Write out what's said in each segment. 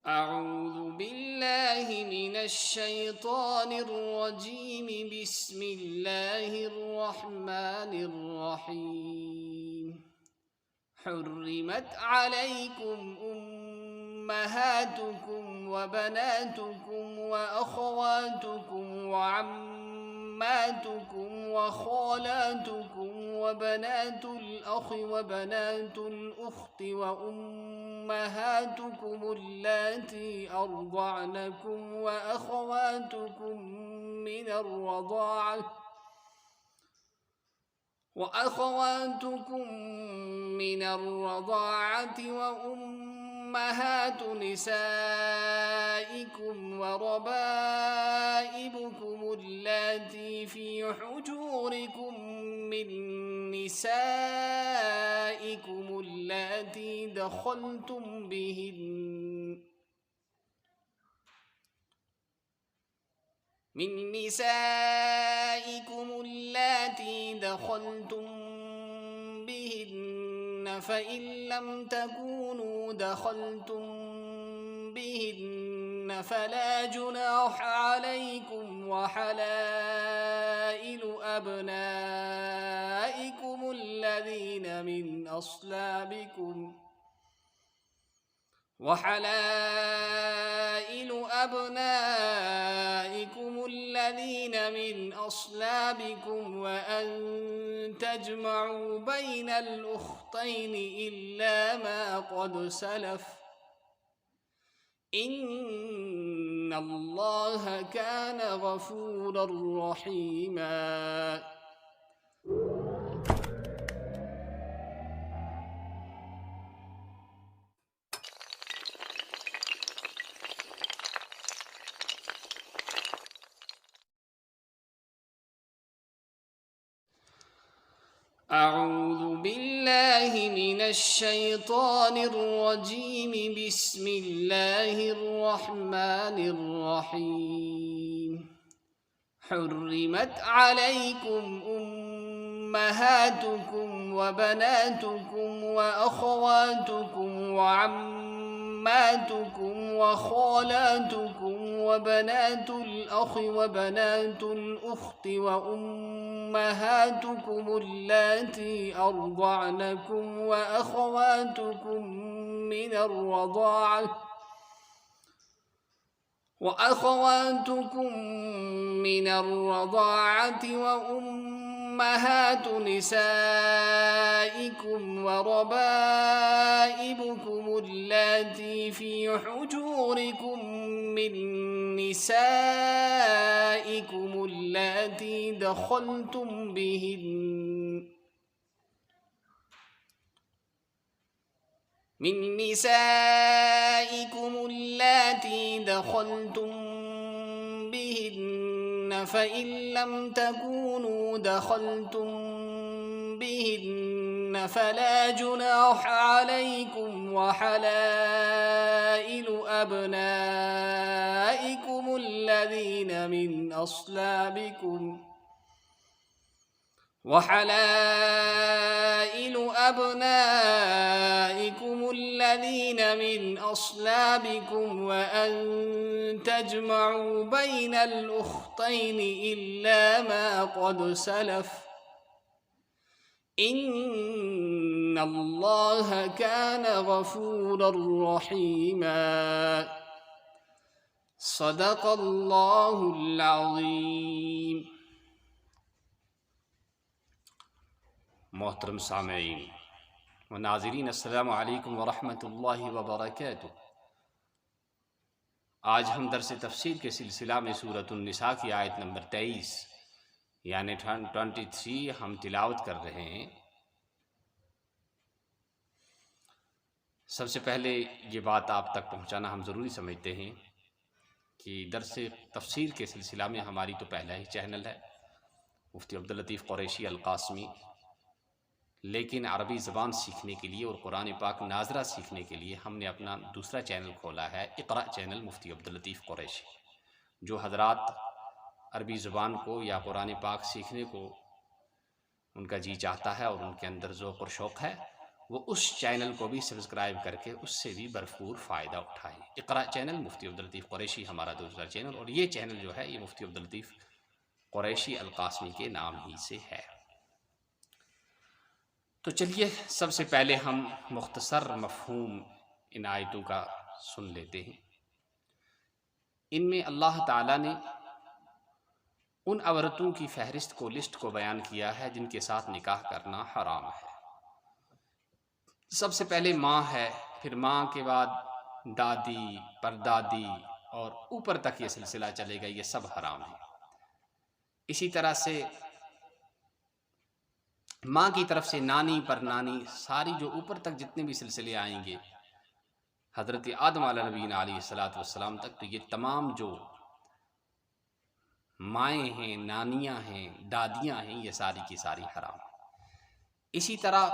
أعوذ بالله من الشيطان الرجيم. بسم الله الرحمن الرحيم. حرمت عليكم أمهاتكم وبناتكم وأخواتكم وعماتكم وخالاتكم وبنات الأخ وبنات الأخت وأمهاتكم اللاتي أرضعنكم وأخواتكم من الرضاعة وأمهات نسائكم وربائبكم اللاتي في حجوركم من نسائكم اللاتي دخلتم بهن فإن لم تكونوا دخلتم بهن فلا جناح عليكم وحلائل أبنائكم الذين من أصلابكم وأن تجمعوا بين الأختين إلا ما قد سلف إن الله كان غفورا رحيما. أعوذ بالله من الشيطان الرجيم. بسم الله الرحمن الرحيم. حرمت عليكم أمهاتكم وبناتكم وأخواتكم وعماتكم وخالاتكم وبنات الأخ وبنات الأخت وأمهاتكم اللاتي أرضعنكم وأخواتكم من الرضاعة وأمهات نسائكم وربائبكم اللاتي في حجوركم من نسائكم اللاتي دخلتم بهن فإن لم تكونوا دخلتم بهن فلا جناح عليكم وحلائل أبنائكم الذين من أصلابكم وأن تجمعوا بين الأختين إلا ما قد سلف إن الله كان غفورا رحيما. صدق اللہ العظیم. محترم سامعین و ناظرین، السلام علیکم ورحمۃ اللہ وبرکاتہ. آج ہم درس تفسیر کے سلسلہ میں سورۃ النساء کی آیت نمبر 23 یعنی 23 ہم تلاوت کر رہے ہیں. سب سے پہلے یہ بات آپ تک پہنچانا ہم ضروری سمجھتے ہیں کہ درس تفسیر کے سلسلہ میں ہماری تو پہلا ہی چینل ہے مفتی عبداللطیف قریشی القاسمی، لیکن عربی زبان سیکھنے کے لیے اور قرآن پاک ناظرہ سیکھنے کے لیے ہم نے اپنا دوسرا چینل کھولا ہے، اقرأ چینل مفتی عبداللطیف قریشی. جو حضرات عربی زبان کو یا قرآن پاک سیکھنے کو ان کا جی چاہتا ہے اور ان کے اندر ذوق اور شوق ہے، وہ اس چینل کو بھی سبسکرائب کر کے اس سے بھی بھرپور فائدہ اٹھائیں۔ اقرا چینل، مفتی عبداللطیف قریشی ہمارا دوسرا چینل، اور یہ چینل جو ہے یہ مفتی عبداللطیف قریشی القاسمی کے نام ہی سے ہے۔ تو چلیے سب سے پہلے ہم مختصر مفہوم ان آیتوں کا سن لیتے ہیں۔ ان میں اللہ تعالیٰ نے ان عورتوں کی فہرست کو، لسٹ کو بیان کیا ہے جن کے ساتھ نکاح کرنا حرام ہے۔ سب سے پہلے ماں ہے، پھر ماں کے بعد دادی، پردادی، اور اوپر تک یہ سلسلہ چلے گا، یہ سب حرام ہے۔ اسی طرح سے ماں کی طرف سے نانی، پر نانی، ساری جو اوپر تک جتنے بھی سلسلے آئیں گے حضرت آدم علیہ نبینا علیہ الصلوۃ والسلام تک، تو یہ تمام جو مائیں ہیں، نانیاں ہیں، دادیاں ہیں، یہ ساری کی ساری حرام ہیں۔ اسی طرح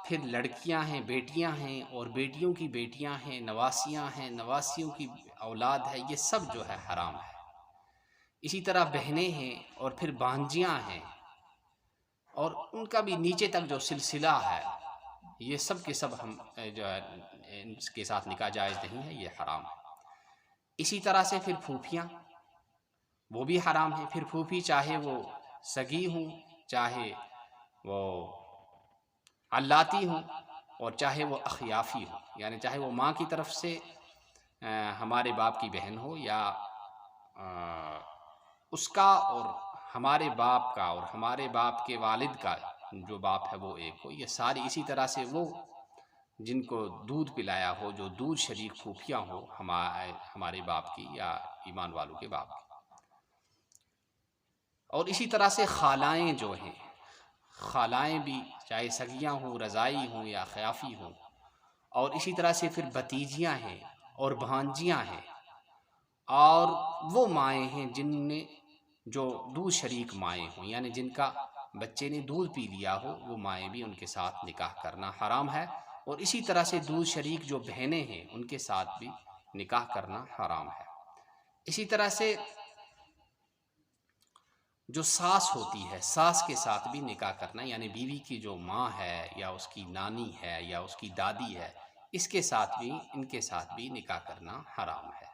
پھر لڑکیاں ہیں، بیٹیاں ہیں، اور بیٹیوں کی بیٹیاں ہیں، نواسیاں ہیں، نواسیوں کی اولاد ہے، یہ سب جو ہے حرام ہے۔ اسی طرح بہنیں ہیں، اور پھر بھانجیاں ہیں، اور ان کا بھی نیچے تک جو سلسلہ ہے، یہ سب کے سب ہم جو ہے ان کے ساتھ نکاح جائز نہیں ہے، یہ حرام ہے۔ اسی طرح سے پھر پھوپھیاں، وہ بھی حرام ہیں۔ پھر پھوپھی چاہے وہ سگی ہوں، چاہے وہ علاتی ہوں، اور چاہے وہ اخیافی ہوں، یعنی چاہے وہ ماں کی طرف سے ہمارے باپ کی بہن ہو، یا اس کا اور ہمارے باپ کا اور ہمارے باپ کے والد کا جو باپ ہے وہ ایک ہو، یہ ساری۔ اسی طرح سے وہ جن کو دودھ پلایا ہو، جو دودھ شریک پھوپھیاں ہو ہمارے باپ کی یا ایمان والوں کے باپ کی۔ اور اسی طرح سے خالائیں جو ہیں، خالائیں بھی چاہے سگیاں ہوں، رضائی ہوں یا خیافی ہوں۔ اور اسی طرح سے پھر بھتیجیاں ہیں اور بھانجیاں ہیں، اور وہ مائیں ہیں جن میں جو دودھ شریک مائیں ہوں، یعنی جن کا بچے نے دودھ پی لیا ہو، وہ مائیں بھی ان کے ساتھ نکاح کرنا حرام ہے۔ اور اسی طرح سے دودھ شریک جو بہنیں ہیں، ان کے ساتھ بھی نکاح کرنا حرام ہے۔ اسی طرح سے جو ساس ہوتی ہے، ساس کے ساتھ بھی نکاح کرنا، یعنی بیوی کی جو ماں ہے یا اس کی نانی ہے یا اس کی دادی ہے، اس کے ساتھ بھی، ان کے ساتھ بھی نکاح کرنا حرام ہے۔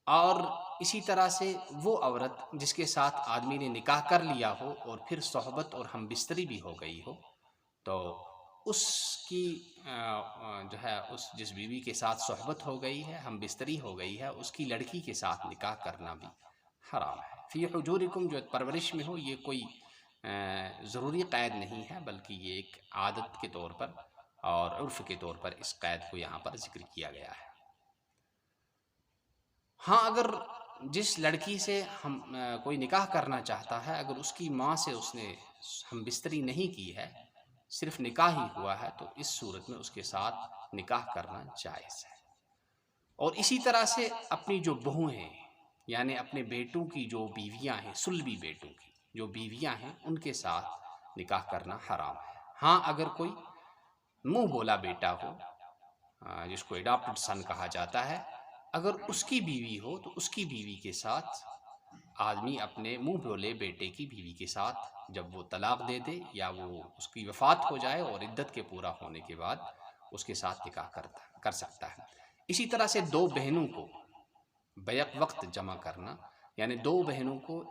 اور اسی طرح سے وہ عورت جس کے ساتھ آدمی نے نکاح کر لیا ہو اور پھر صحبت اور ہم بستری بھی ہو گئی ہو، تو اس کی جو ہے اس جس بیوی کے ساتھ صحبت ہو گئی ہے، ہم بستری ہو گئی ہے، اس کی لڑکی کے ساتھ نکاح کرنا بھی حرام ہے۔ فی حجورکم جو پرورش میں ہو، یہ کوئی ضروری قید نہیں ہے، بلکہ یہ ایک عادت کے طور پر اور عرف کے طور پر اس قید کو یہاں پر ذکر کیا گیا ہے۔ ہاں، اگر جس لڑکی سے ہم کوئی نکاح کرنا چاہتا ہے، اگر اس کی ماں سے اس نے ہم بستری نہیں کی ہے، صرف نکاح ہی ہوا ہے، تو اس صورت میں اس کے ساتھ نکاح کرنا جائز ہے۔ اور اسی طرح سے اپنی جو بہو ہیں، یعنی اپنے بیٹوں کی جو بیویاں ہیں، سلبی بیٹوں کی جو بیویاں ہیں، ان کے ساتھ نکاح کرنا حرام ہے۔ ہاں، اگر کوئی منہ بولا بیٹا ہو، جس کو اڈاپٹڈ سن کہا جاتا ہے، اگر اس کی بیوی ہو تو اس کی بیوی کے ساتھ آدمی اپنے منہ بولے بیٹے کی بیوی کے ساتھ جب وہ طلاق دے دے یا وہ اس کی وفات ہو جائے اور عدت کے پورا ہونے کے بعد اس کے ساتھ نکاح کر سکتا ہے۔ اسی طرح سے دو بہنوں کو بیک وقت جمع کرنا، یعنی دو بہنوں کو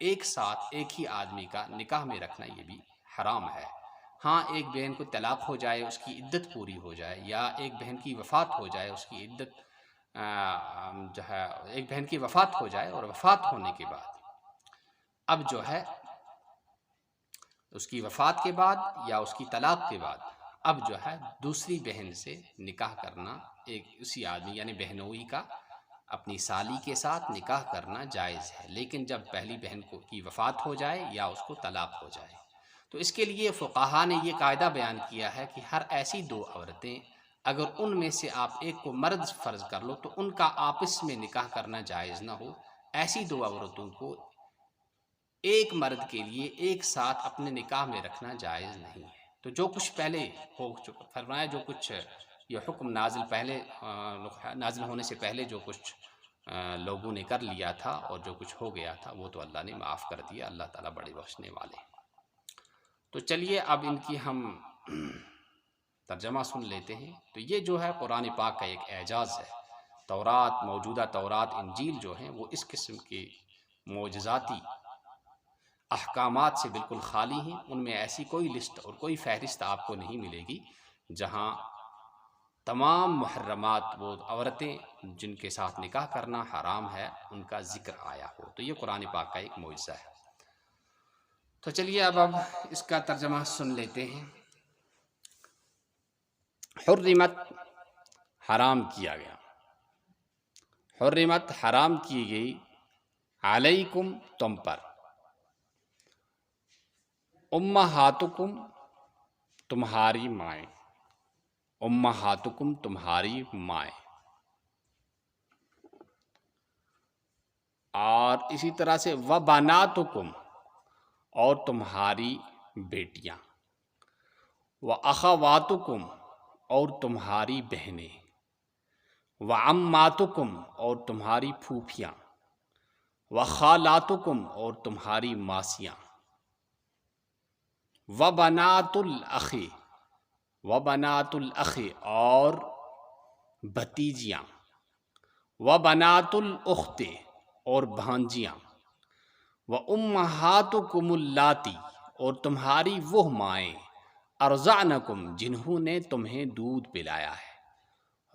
ایک ساتھ ایک ہی آدمی کا نکاح میں رکھنا، یہ بھی حرام ہے۔ ہاں، ایک بہن کو طلاق ہو جائے، اس کی عدت پوری ہو جائے، یا ایک بہن کی وفات ہو جائے، اس کی عدت جو ہے ایک بہن کی وفات ہو جائے، اور وفات ہونے کے بعد اب جو ہے اس کی وفات کے بعد یا اس کی طلاق کے بعد اب جو ہے دوسری بہن سے نکاح کرنا، ایک اسی آدمی یعنی بہنوئی کا اپنی سالی کے ساتھ نکاح کرنا جائز ہے، لیکن جب پہلی بہن کی وفات ہو جائے یا اس کو طلاق ہو جائے۔ تو اس کے لیے فقہا نے یہ قاعدہ بیان کیا ہے کہ ہر ایسی دو عورتیں، اگر ان میں سے آپ ایک کو مرد فرض کر لو تو ان کا آپس میں نکاح کرنا جائز نہ ہو، ایسی دو عورتوں کو ایک مرد کے لیے ایک ساتھ اپنے نکاح میں رکھنا جائز نہیں ہے۔ تو جو کچھ پہلے ہو چکا، فرمایا جو کچھ یہ حکم نازل ہونے سے پہلے جو کچھ لوگوں نے کر لیا تھا اور جو کچھ ہو گیا تھا، وہ تو اللہ نے معاف کر دیا۔ اللہ تعالیٰ بڑے بخشنے والے ہیں۔ تو چلیے اب ان کی ہم ترجمہ سن لیتے ہیں تو یہ جو ہے قرآن پاک کا ایک اعجاز ہے۔ تورات، موجودہ تورات، انجیل جو ہیں وہ اس قسم کے معجزاتی احکامات سے بالکل خالی ہیں۔ ان میں ایسی کوئی لسٹ اور کوئی فہرست آپ کو نہیں ملے گی جہاں تمام محرمات، وہ عورتیں جن کے ساتھ نکاح کرنا حرام ہے، ان کا ذکر آیا ہو۔ تو یہ قرآن پاک کا ایک معجزہ ہے۔ تو چلیے اب اس کا ترجمہ سن لیتے ہیں۔ حرمت، حرام کیا گیا، حرمت حرام کی گئی، علیکم تم پر، امہاتکم تمہاری مائیں، امہاتکم تمہاری مائیں، اور اسی طرح سے وبناتکم اور تمہاری بیٹیاں، واخواتکم اور تمہاری بہنیں، وعماتکم اور تمہاری پھوپھیاں، وخالاتکم اور تمہاری ماسیاں، وبنات الاخ، وبنات الاخ اور بھتیجیاں، وبنات الاخت اور بھانجیاں، وامہاتکم اللاتی اور تمہاری وہ مائیں، ارضعنکم جنہوں نے تمہیں دودھ پلایا ہے،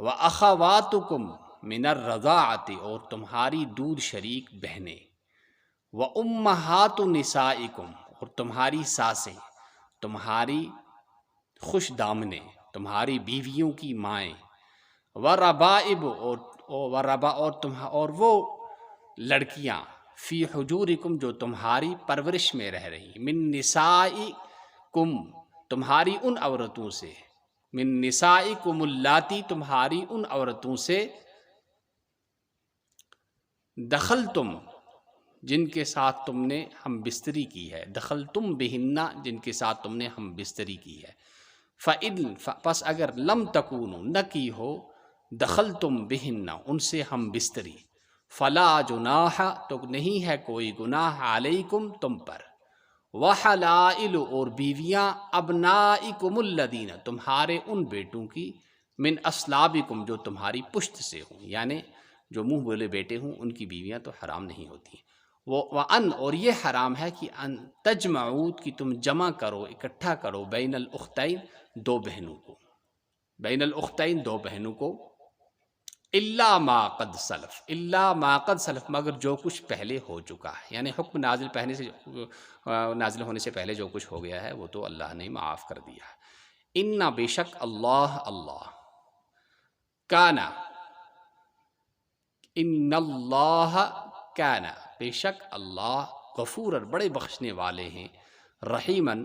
واخواتکم من الرضاعۃ اور تمہاری دودھ شریک بہنیں، وامہات نسائکم اور تمہاری ساسیں، تمہاری خوش دامنیں، تمہاری بیویوں کی مائیں، وربائب اور وہ لڑکیاں، فی حجورکم جو تمہاری پرورش میں رہ رہی، من نسائکم تمہاری ان عورتوں سے، من نسائکم اللاتی تمہاری ان عورتوں سے، دخلتم جن کے ساتھ تم نے ہم بستری کی ہے، دخلتم بہنہ جن کے ساتھ تم نے ہم بستری کی ہے، پس اگر لم تکونو نہ کی ہو، دخلتم بہنہ ان سے ہم بستری، فلا جناح تو نہیں ہے کوئی گناہ، علیکم تم پر، وحلائل اور بیویاں، ابنائکم الذین تمہارے ان بیٹوں کی، من اصلابکم جو تمہاری پشت سے ہوں، یعنی جو منہ بولے بیٹے ہوں ان کی بیویاں تو حرام نہیں ہوتی ہیں، وَأَنْ اور یہ حرام ہے کہ ان تجمعوا کہ تم جمع کرو، اکٹھا کرو، بین الاختین دو بہنوں کو، بین الاختین دو بہنوں کو، الا ما قد سلف، الا ما قد سلف مگر جو کچھ پہلے ہو چکا ہے، یعنی حکم نازل ہونے سے پہلے جو کچھ ہو گیا ہے وہ تو اللہ نے معاف کر دیا ہے۔ ان بے شک اللہ، اللہ کانا، ان اللہ کانا بے شک اللہ، غفور بڑے بخشنے والے ہیں، رحیمن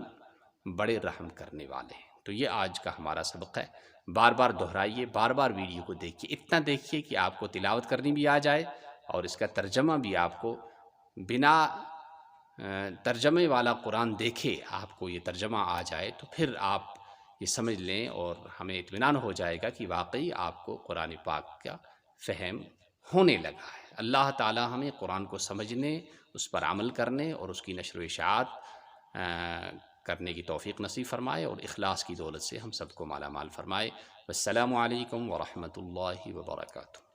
بڑے رحم کرنے والے ہیں۔ تو یہ آج کا ہمارا سبق ہے، بار بار دہرائیے، بار بار ویڈیو کو دیکھیے، اتنا دیکھیے کہ آپ کو تلاوت کرنی بھی آ جائے اور اس کا ترجمہ بھی آپ کو بنا ترجمے والا قرآن دیکھے آپ کو یہ ترجمہ آ جائے تو پھر آپ یہ سمجھ لیں اور ہمیں اطمینان ہو جائے گا کہ واقعی آپ کو قرآن پاک کا فہم ہونے لگا ہے۔ اللہ تعالی ہمیں قرآن کو سمجھنے، اس پر عمل کرنے اور اس کی نشر و اشاعت کرنے کی توفیق نصیب فرمائے اور اخلاص کی دولت سے ہم سب کو مالا مال فرمائے۔ والسلام علیکم ورحمۃ اللہ وبرکاتہ۔